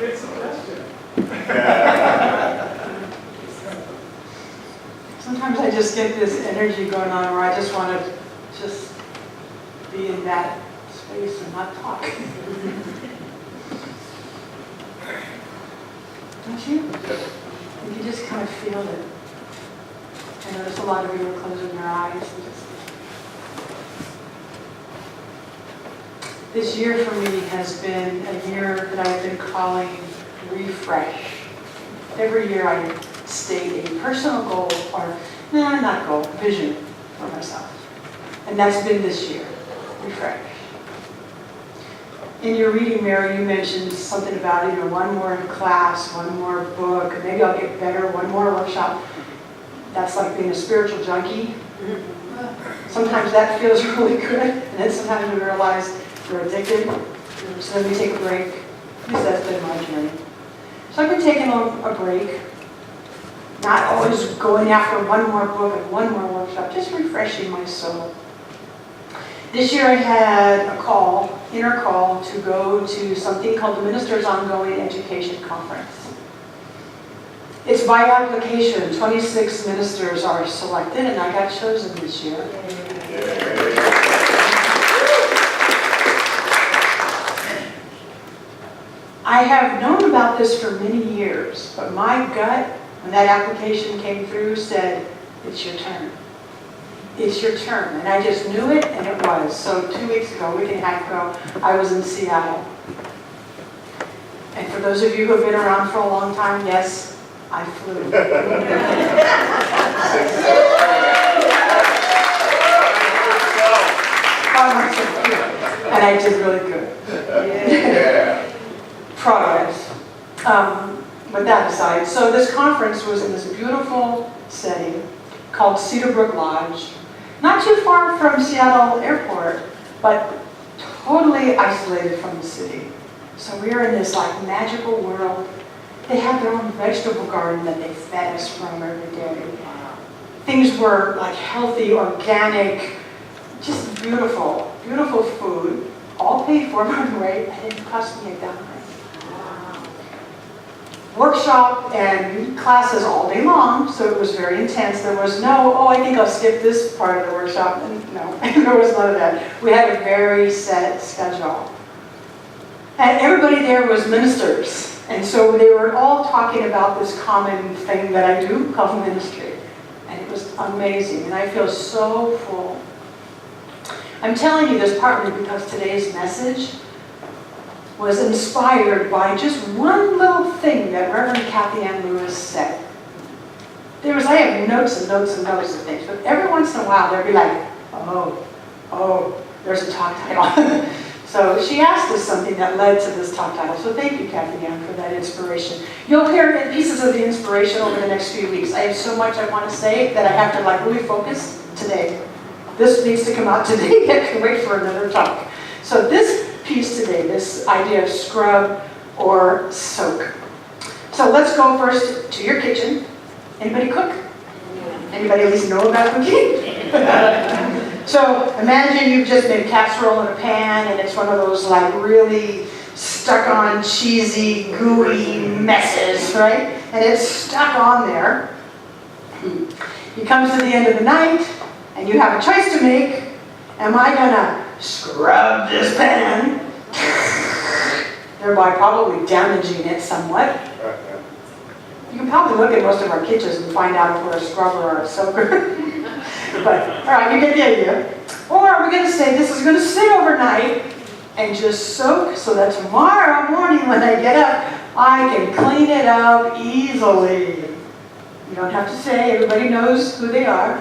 Good suggestion. Sometimes I just get this energy going on where I just want to just be in that space and not talk. Don't you? You can just kind of feel it. I notice a lot of you are closing your eyes. And just... This year for me has been a year that I've been calling refresh. Every year I state a personal goal, or not goal, vision for myself. And that's been this year, refresh. In your reading, Mary, you mentioned something about one more class, one more book, maybe I'll get better, one more workshop. That's like being a spiritual junkie. Sometimes that feels really good, and then sometimes we realize we're addicted, so then we take a break. At least that's been my journey. So I've been taking a break, not always going after one more book and one more workshop, just refreshing my soul. This year I had a inner call to go to something called the Ministers' Ongoing Education Conference. It's by application. 26 ministers are selected, and I got chosen this year. I have known about this for many years, but my gut, when that application came through, said, it's your turn. It's your turn. And I just knew it, and it was. So 2 weeks ago, a week and a half ago, I was in Seattle. And for those of you who have been around for a long time, yes, I flew. And I did really good. Yeah. Progress. With that aside, so this conference was in this beautiful setting called Cedar Brook Lodge, not too far from Seattle Airport, but totally isolated from the city. So we were in this magical world. They had their own vegetable garden that they fed us from every day. Things were healthy, organic, just beautiful, beautiful food, all paid for, by the way. It didn't cost me a dime. Workshop and classes all day long, so it was very intense. There was no, I think I'll skip this part of the workshop. And no, there was none of that. We had a very set schedule. And everybody there was ministers. And so they were all talking about this common thing that I do called ministry. And it was amazing. And I feel so full. I'm telling you this partly because today's message was inspired by just one little thing that Reverend Kathy Ann Lewis said. I have notes and notes and notes of things, but every once in a while there'd be there's a talk title. So she asked us something that led to this talk title. So thank you, Kathy Ann, for that inspiration. You'll hear pieces of the inspiration over the next few weeks. I have so much I want to say that I have to really focus today. This needs to come out today. I can wait for another talk. So this piece today, this idea of scrub or soak. So let's go first to your kitchen. Anybody cook? Anybody at least know about cooking? So imagine you've just made casserole in a pan, and it's one of those really stuck on cheesy, gooey messes, right? And it's stuck on there. It comes to the end of the night, and you have a choice to make. Am I gonna scrub this pan, thereby probably damaging it somewhat? You can probably look at most of our kitchens and find out if we're a scrubber or a soaker. But, all right, you get the idea. Or are we going to say this is going to sit overnight and just soak so that tomorrow morning when I get up, I can clean it up easily? You don't have to say, everybody knows who they are.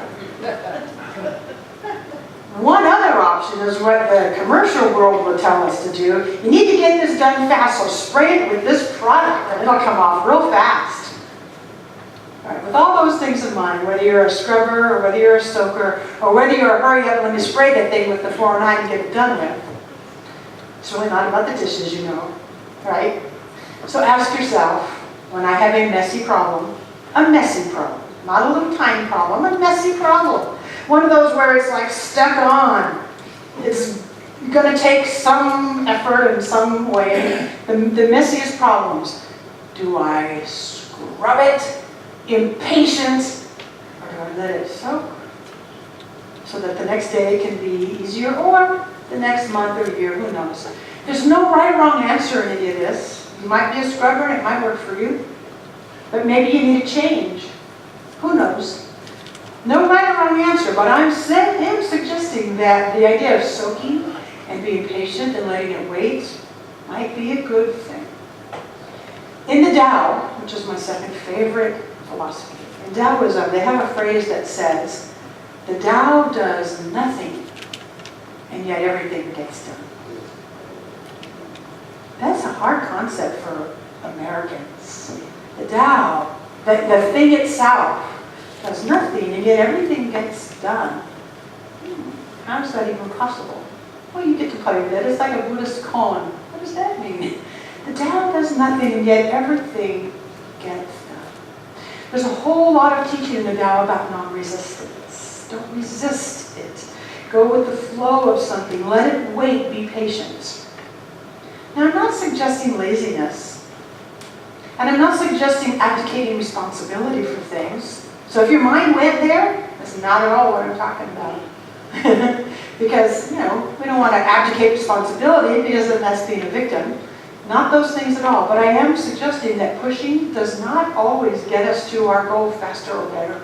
One other option is what the commercial world will tell us to do. You need to get this done fast, so spray it with this product and it'll come off real fast. All right, with all those things in mind, whether you're a scrubber or whether you're a soaker or whether you're a hurry up, let me spray that thing with the 409 and get it done with. It's really not about the dishes, right? So ask yourself, when I have a messy problem, not a little tiny problem, a messy problem. One of those where it's stuck on. It's going to take some effort in some way. The messiest problems. Do I scrub it, impatient, or do I let it soak? So that the next day can be easier, or the next month or year, who knows. There's no right or wrong answer in any of this. You might be a scrubber and it might work for you. But maybe you need a change. Who knows? No right or wrong answer, but I'm suggesting that the idea of soaking and being patient and letting it wait might be a good thing. In the Tao, which is my second favorite philosophy, in Taoism, they have a phrase that says, the Tao does nothing, and yet everything gets done. That's a hard concept for Americans. The Tao, the thing itself, does nothing, and yet everything gets done. How is that even possible? Well, you get to play with it. It's like a Buddhist koan. What does that mean? The Tao does nothing, and yet everything gets done. There's a whole lot of teaching in the Tao about non-resistance. Don't resist it. Go with the flow of something. Let it wait. Be patient. Now, I'm not suggesting laziness. And I'm not suggesting abdicating responsibility for things. So if your mind went there, that's not at all what I'm talking about. Because, we don't want to abdicate responsibility because then that's being a victim. Not those things at all. But I am suggesting that pushing does not always get us to our goal faster or better.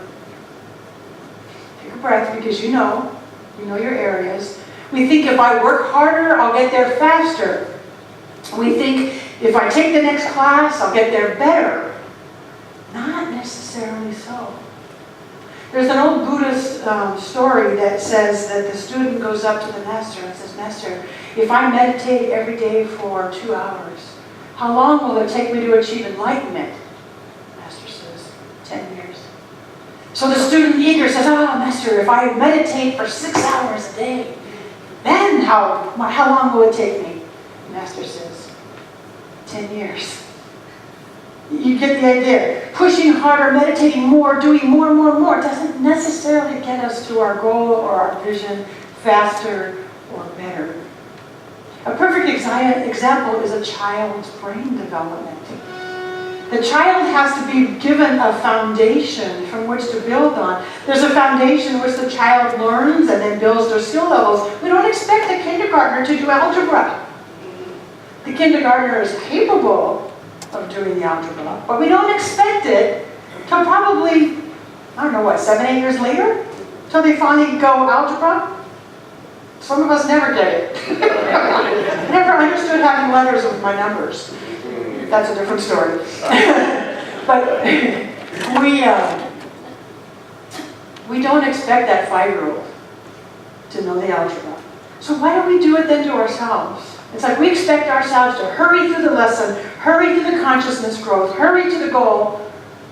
Take a breath, because you know your areas. We think if I work harder, I'll get there faster. We think if I take the next class, I'll get there better. Not necessarily so. There's an old Buddhist story that says that the student goes up to the master and says, Master, if I meditate every day for 2 hours, how long will it take me to achieve enlightenment? Master says, 10 years. So the student eager says, Master, if I meditate for 6 hours a day, then how long will it take me? Master says, 10 years. You get the idea. Pushing harder, meditating more, doing more doesn't necessarily get us to our goal or our vision faster or better. A perfect example is a child's brain development. The child has to be given a foundation from which to build on. There's a foundation which the child learns and then builds their skill levels. We don't expect a kindergartner to do algebra. The kindergartner is capable of doing the algebra, but we don't expect it till probably, 7, 8 years later, till they finally go algebra. Some of us never get it. Never understood having letters with my numbers. That's a different story. But we don't expect that 5-year-old to know the algebra. So why don't we do it then to ourselves? It's like we expect ourselves to hurry through the lesson, hurry through the consciousness growth, hurry to the goal.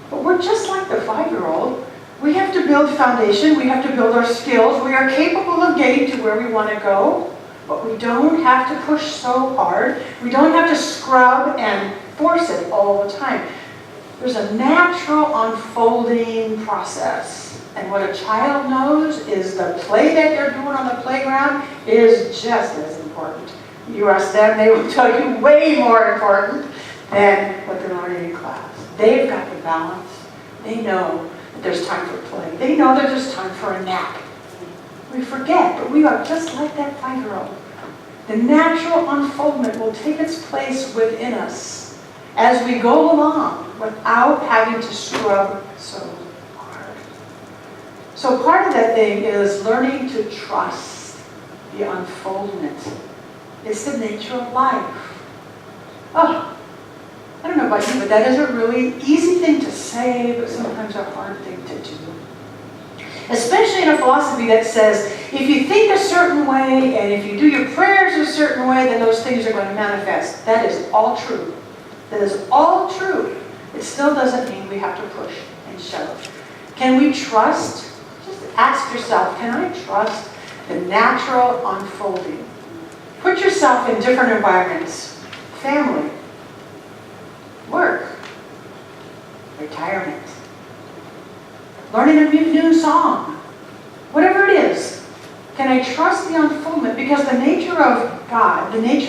But we're just like the 5-year-old. We have to build foundation. We have to build our skills. We are capable of getting to where we want to go. But we don't have to push so hard. We don't have to scrub and force it all the time. There's a natural unfolding process. And what a child knows is the play that they're doing on the playground is just as important. You ask them, they will tell you way more important than what they're learning in class. They've got the balance. They know that there's time for play. They know that there's time for a nap. We forget, but we are just like that 5-year-old. The natural unfoldment will take its place within us as we go along without having to scrub so hard. So part of that thing is learning to trust the unfoldment. It's the nature of life. I don't know about you, but that is a really easy thing to say, but sometimes a hard thing to do. Especially in a philosophy that says, if you think a certain way, and if you do your prayers a certain way, then those things are going to manifest. That is all true. That is all true. It still doesn't mean we have to push and shove. Can we trust? Just ask yourself, can I trust the natural unfolding? Put yourself in different environments. Family, work, retirement, learning a new song, whatever it is. Can I trust the unfoldment? Because the nature of God, the nature